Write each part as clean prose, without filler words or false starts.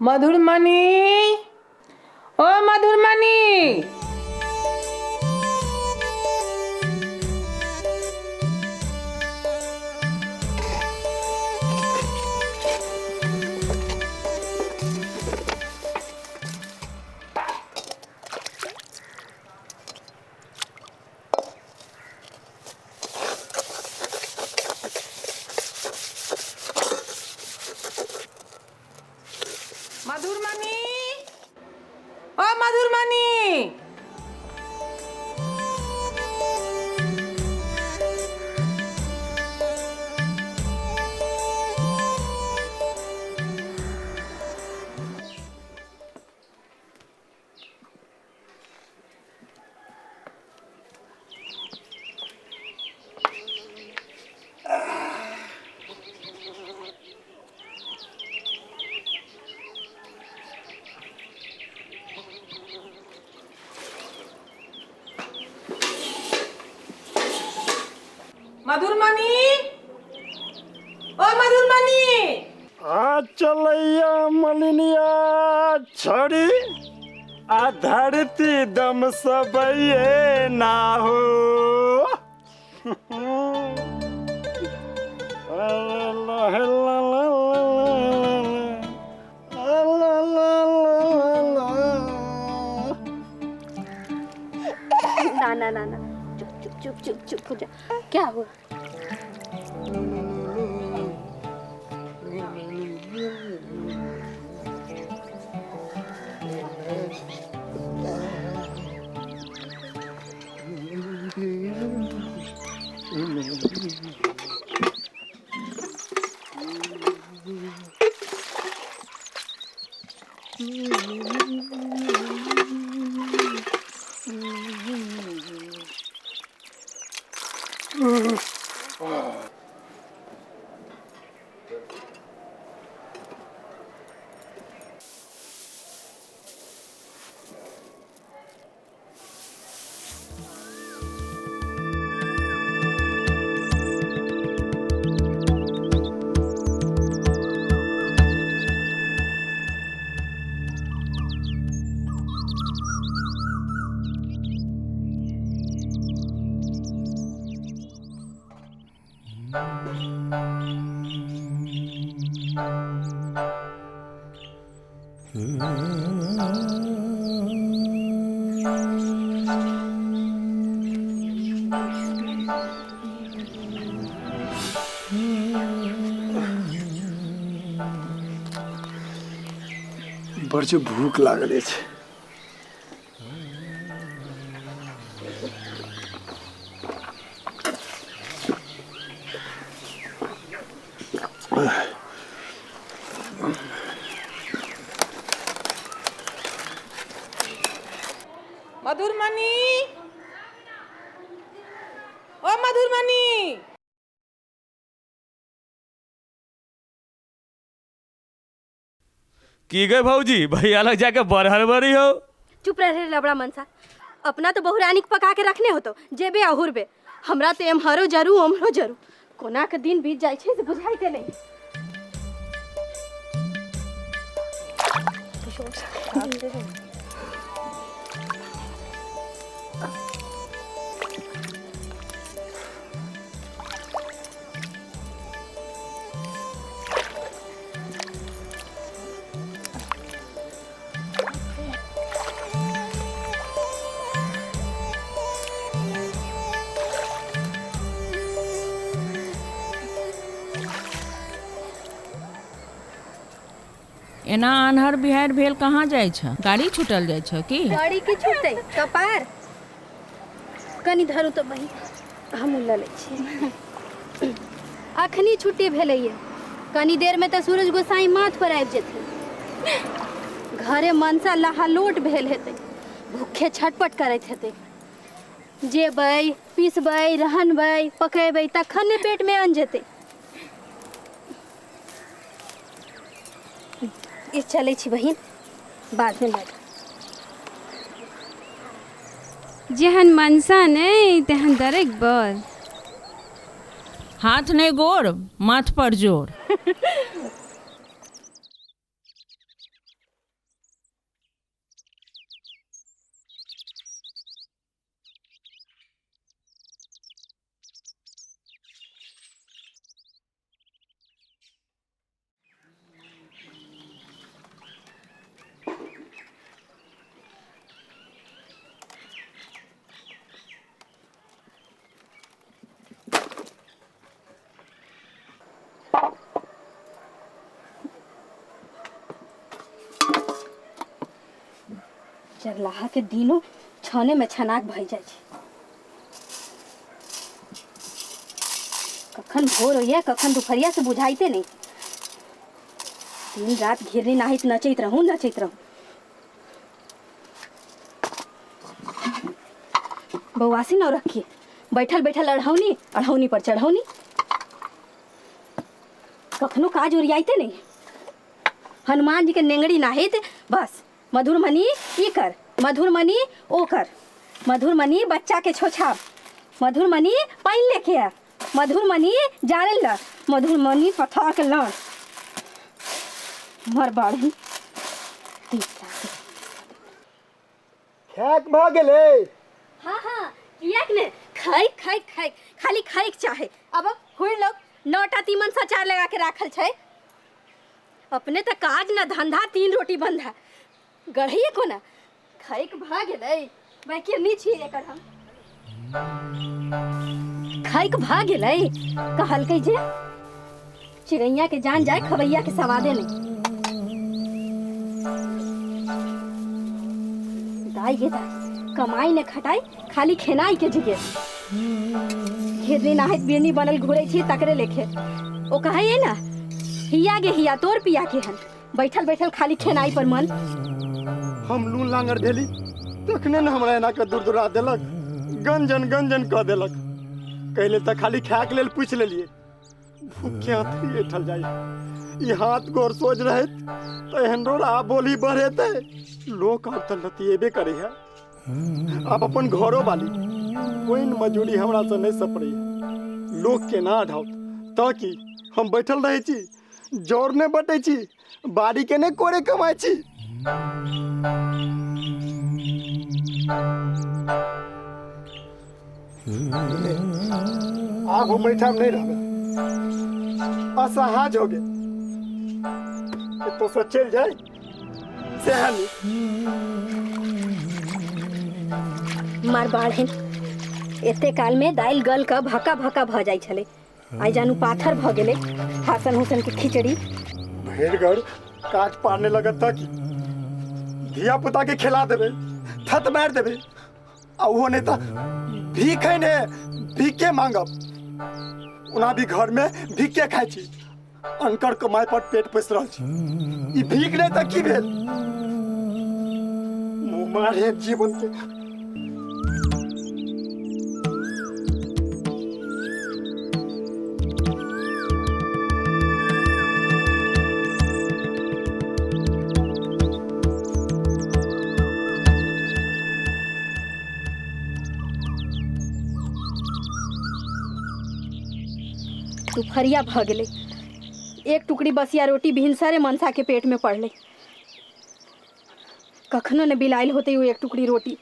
मधुरमणि, ओ मधुरमणि, मधुरमणि, ओ मधुरमणि। मधुरमणि, ओ मधुरमणि। आ चलैया मलिनिया छड़ी आ धरती दम सबये ना हो। ना ना ना ना, चुप चुप चुप चुप चुप हो जा। क्या हुआ? बड़ भूख लागल छै। मधुरमणि। मधुरमणि ओ मधुरमणि की गए भौजी भैया लग जाके बरहर बरी हो। चुप रह लबड़ा मनसा। अपना तो बहुरानी के पका के रखने हो तो जेबे अहुर बे। हमरा तो एम्हरो जरू ओम्हरो जरू कोना के दिन बीत जाय छे से बुझाइते नहीं। एना अन्हर बिहार भेल कहाँ जाइ छ? गाड़ी छूटल जाइ छ की? गाड़ी के छूटते कपार कनी धरू तो बही हम ल ले छी। अखनी छुट्टी भेलैये कनी देर में तो सूरज गोसाई माथ पर आबि जेते। घरे मनसा लहालोट भेल हेतै भूखे छटपट करैत हेतै। जेबै पीसबै रहनबै पकेबै तखन ने पेट में अन्न जेतै। इस चले छी बहिन बाद में बात। जेहन मनसा नहीं तेहन दरेक बर। हाथ नहीं गोर माथ पर जोर। चरलाहा के दिनो छाने में छनाक भई जाय छै। कखन भोर होइए कखन दुपहरिया से बुझाइते नहीं। दिन रात घेरनी नाहित नचैत रहूं। बउआसी न रखिए बैठल बैठल अढ़ौनी पर चढ़ौनी। कखनो काज ओरियाइते नहीं। हनुमान जी के नेंगड़ी नाहित बस मधुरमणि ई कर मधुरमणि ओ कर मधुरमणि बच्चा के छोछाब मधुरमणि पानी लेके आ मधुरमणि जारल ला मधुरमणि पथार के लड़ मर बाड़ी। खैक भ गेलै। हाँ कियाक ने खाई खाली खाई चाहे। अब हुई लोग 9टा तीमन सचार लगा के राखल छै। अपने तो काज न धंधा 3 रोटी बंधा गढ़िए को ना खाइक भाग गेलै। भाई केनी छी एकर हम खाइक भाग गेलै। कहलकै जे चिड़ैया के जान जाए खबैया के सवादे नहीं। दाई गे दाई कमाई ने खटाई खाली खेनाई के जिगे। घेरनी नाहित बिरनी बनल घुरे छी तकरे लेखे। ओ कहे ना हिया गे हिया तोर पिया के हन बैठल बैठल खाली खेनाई पर मन। हम लून लांगर भेली तखने न हमरा एना के दुरदुरा देलक गंजन कह देलक। कहले त खाली खाए के लेल पूछ लेलिए। भूखे हाथ एठल जाई। ई हाथ गोर सोच रहे तो एहन रोड़ा बोली बढ़ेते लोग अब त लतिएबे करे है। अब अपन घरों वाली कोई मजूरी हमरा से नहीं सपड़ी। लोग के ना ढाउत ताकि हम बैठल रहे छी जोर ने बटे छी बाड़ी के ने कोरे कमाई छी। आप हम बैठा नहीं रह असहाज हो गए तो सब चल जाए सेहानी। मार बाढ़ एते काल में दाल गल का भका भका भ जाई छले। आई जानू पाथर भ गेले। हासन हुसन के खिचड़ी भेड़गढ़ काट पारने लगत था कि धिया पुता के खिला देवे थत मार देवे। वो नहीं था भीख है ने भीखे मांगब उना भी घर में भीखे खाई छी। अनकर कमाई पर पेट पोस रहल छी। ई भीख नहीं था की भेल मुँह मारे जीवन के दुपहरिया भ गेले, एक टुकड़ी बसिया रोटी भिनसरे मनसा के पेट में पड़ले। कखनो ने बिलाइल होते वो एक टुकड़ी रोटी।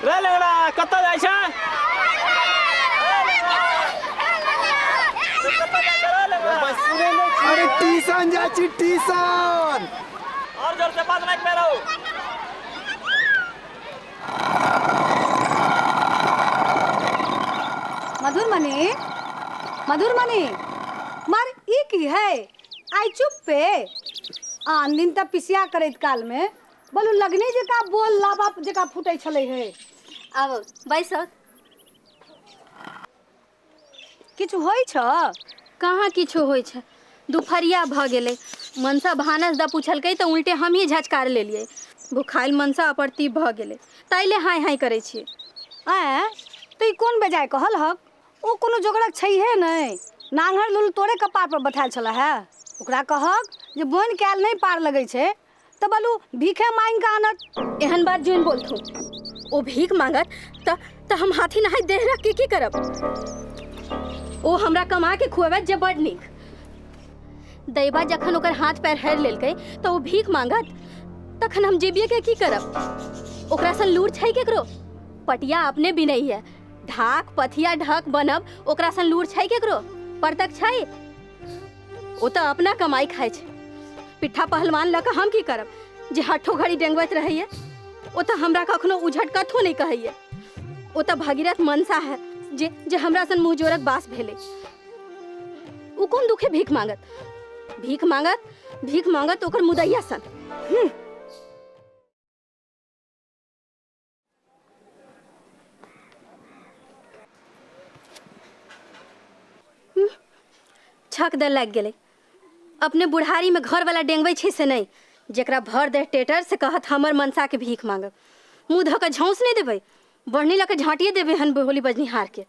रे लेड़ा कत्ता जाय छ? अरे ट्यूशन जा छी ट्यूशन। और जोर से बात नहीं करो। मधुरमणि, मधुरमणि, मार ई की है? आई चुप पे आन दिन तक पिसिया करैत काल में बोलू लगनी जका बोल लाबा जका फूटै छलै है। आब बैस। किछु होइ छ? कहाँ किछो होइ छै। दुपहरिया भ गेले, मनसा भानस दा पूछलकै तो उल्टे हम ही झचकार लेलिए। भुखाइल मनसा अपर्ती भ गेले, ताइले हाय हाय करै छी। तो ई कोन बेजाय कहल हक? ओ कोनो जोगरक छैहे नहीं। नांगर लुल तोरे कपार पर बैठाल छला है। ओकरा कहक जे बोन कैल नहीं पार लगै छै तो बोलू भीखे मांग के आनत। एहन बात जोन बोलथु। ओ भीख मांगत त हम हाथी नहाय देह रख के की करब? ओ हमरा कमा के खुआबत जे बड़ नीक। दैबा जखन ओकर हाथ पैर हर लेलकै तो ओ भीख मांगत, तखन हम जेबिए के की करब? ओकरा सन लूर छै केकरो? पटिया अपने बिनई है, ढाक पथिया ढक बनब ओकरा सन लूर छै केकरो? परतक छै? ओ तो अपना कमाई खाए छै। पिट्ठा पहलवान लक हम की करब जे हठो घड़ी डेंगबैत रहैए? ओ तो हमरा कखनो उझट कथो नहीं कहैए। ओ तो भगीरथ मनसा है जे हमरा सन मुँह जोरक बास भेले। उ कोन दुखे भीख मांगत? भीख मांगत ओकर मुदैया सन। छक दे लग गेले। अपने बुढ़ारी में घर वाला डेंगबै छै से नहीं, जेकरा भर दे टेटर से कहत हमर मनसा के भीख मांगब। मुँह धो के झौंस नहीं देबै, बढ़नी लके झाँटिए देवे हन होली बजनिहार के।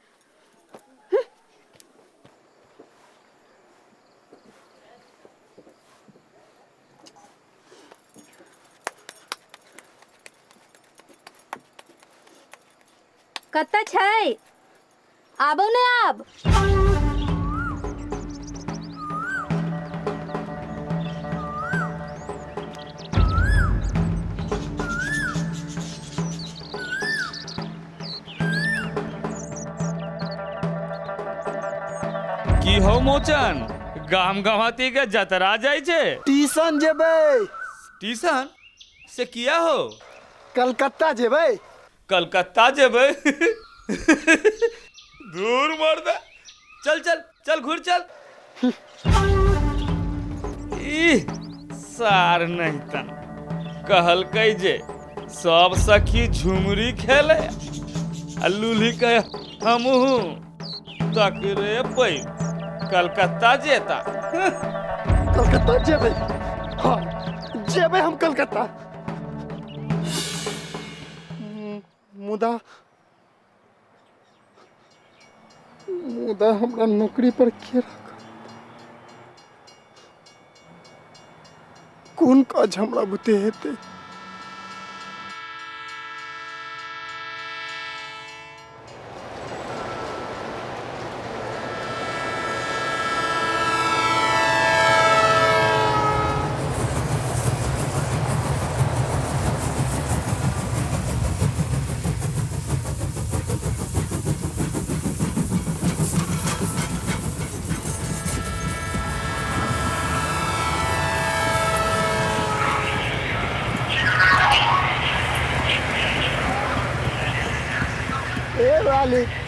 कत्ता छै? आबो ने आब। की हो मोचन, गाम गवाती के जतरा जाय छे? ट्यूशन जेबै। ट्यूशन से किया हो? कलकत्ता जेबै। कलकत्ता जेबै? दूर मर्दा, चल चल चल घुर चल। सार नहीं ता कहलकै जे सब सखी झुमरी खेले, लूली कहे हमहू तकरे पै कलकत्ता जेता। कलकत्ता जेबै? हाँ जेबै हम कलकत्ता। मुदा हमरा नौकरी पर के रखत? कोन काज हमरा बुते हेतै?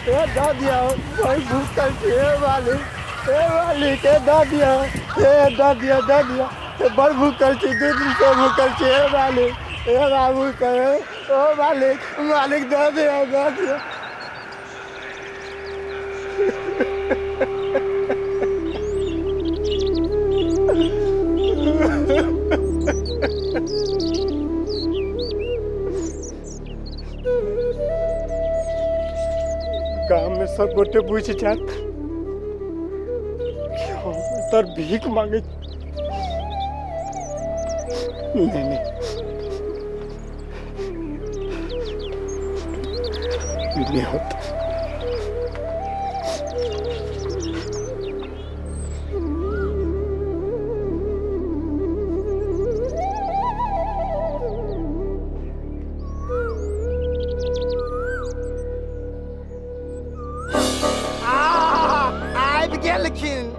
ए दादिया भाई भूखल छी। मालिक ए दादिया बड़ भूखल छी, 2 दिन से भूखल छी। मालिक ए बाबू कहे ओ मालिक दादिया। गाँव में सब गोटे बुझ जात तर भीख मांगे नहीं नहीं होता। आबि गेलखिन।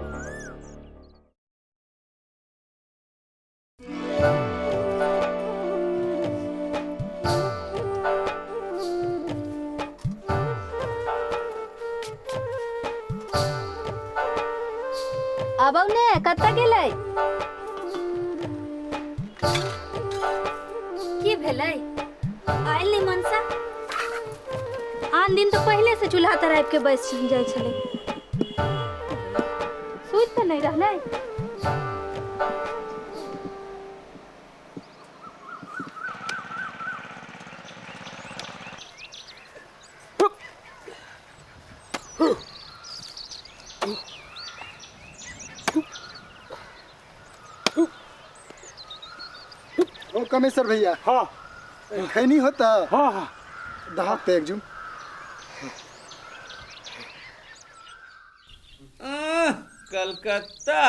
अब ने कत्ता गेलै की भेलै आइल नहीं मनसा। आन दिन तो पहले से चूल्हा तर आबि के बैस जाय छलै, सुति तो नहीं रहलै। ओ कमेश्वर भैया, हाँ खैनी होता। हाँ हाँ दहात पे एकजुम। कलकत्ता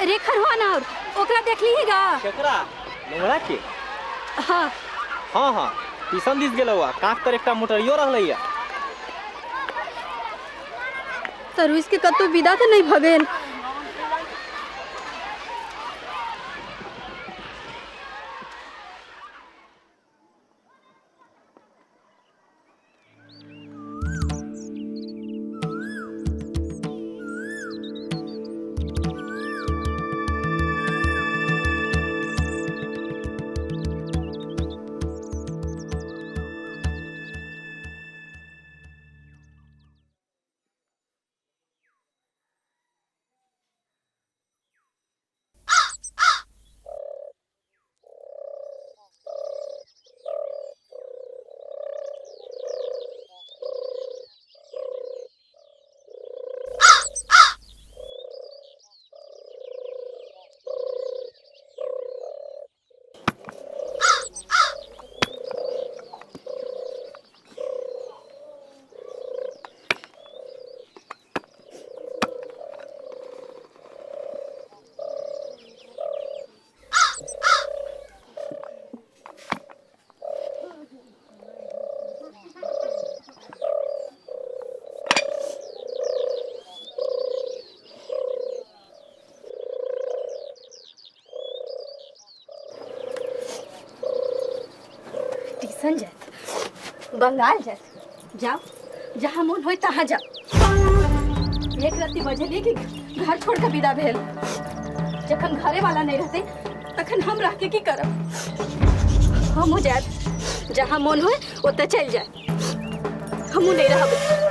रेखा हुआ ना और ओकरा देख लीगा। केकरा लंगड़ा के? हाँ हाँ हाँ ट्यूशन दिस गेल हुआ कांख तर एकटा मोटरियो रहलैया। तरु इसके कतौ विदा तो नहीं भगेल। ट्यूशन जात, बंगाल जात, जाओ जहाँ मन हो तहाँ जाओ। एक राति बजलिए कि घर छोड़ के विदा भेल। जखन घरे वाला नहीं रहते तखन हम रह के की करब। हमू जात जहाँ मन हो ओतऽ चल जाए, हमू नहीं रहब।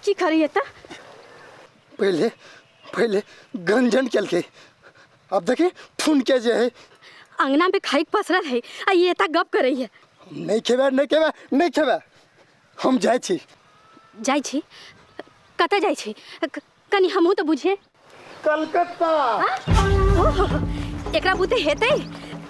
की करिए त पहले पहले गंजन चल के अब देखिए ठुन के जे है अंगना में खाई पसरल है आ ये ता गप करई है। नहीं खेबे नहीं खेबे नहीं खेबे हम जाय छी कतऽ जाइ छी कनी हमहूँ तऽ बुझिए। कलकत्ता। ओहो, एकरा बुते हेतै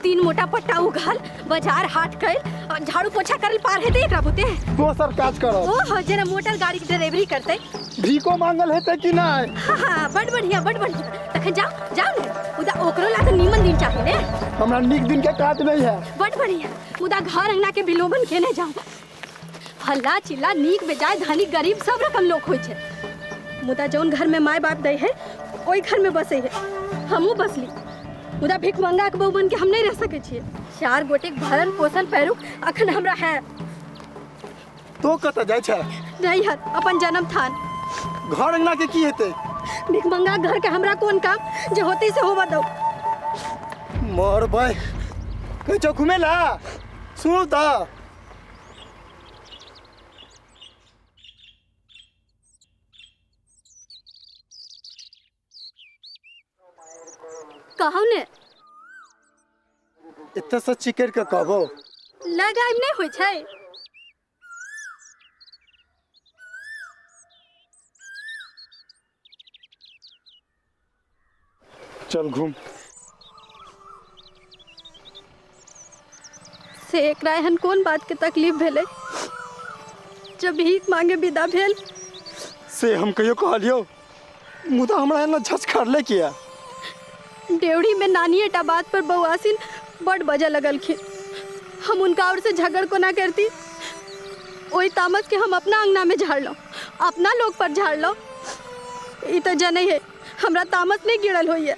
3 मोटा पट्टा उघल बाजार हाट कैल झाड़ू पोछा करल पार हेतै एकरा बुते। दोसर काज करब। ओहो, जेना मोटर गाड़ी के ड्राइवरी करतै। भीको मांगल हेतै कि नहीं? हाँ, बड़ बढ़िया बड़ बढ़िया। तखन जाओ जाओ ने, मुदा ओकरो ला तऽ नीमन दिन चाहिए ने। हमरा नीक दिन के काज नहीं है। बड़ बढ़िया, मुदा घर अंगना के विलोपन केने जाओ। हल्ला चिल्ला नीक बेजाय धनिक गरीब सब रकम लोग होइ छै, मुदा जौन घर में माय बाप दै है ओई घर में बसे है। हमहूँ बसली, मुदा भिख मंगा के बहू बन के हम नहीं रह सके छिए। 4 गोटे भरन पोषण पैरुक अखन हमरा है। तो कतऽ जाइ छै? रहियत अपन जन्म थान। घर अंगना के की हेतै? भिख मंगा घर के हमरा कोन काम जे होते से होवा दो। मोर भाई कहीं चो घूमे ला सुनो ता। कहू ने इतना सच्ची कर के कहबो लगाइब नहीं होइ छै। चल घूम। से एकरा एहन कोन बात के तकलीफ भेलै जब भीख मांगे विदा भेल। से हम कहियो कहलियो, मुदा हमरा एना झचखरले किया? डेवढ़ी में नानिएटा बात पर बउआसिन बड़ बजा लगलखिन। हम उनका और से झगड़ को ना करती, ओई तामस के हम अपना अंगना में झाड़ लो, अपना लोग पर झाड़ लो। ई तो जने है हमरा तामस नहीं गिरल होइए।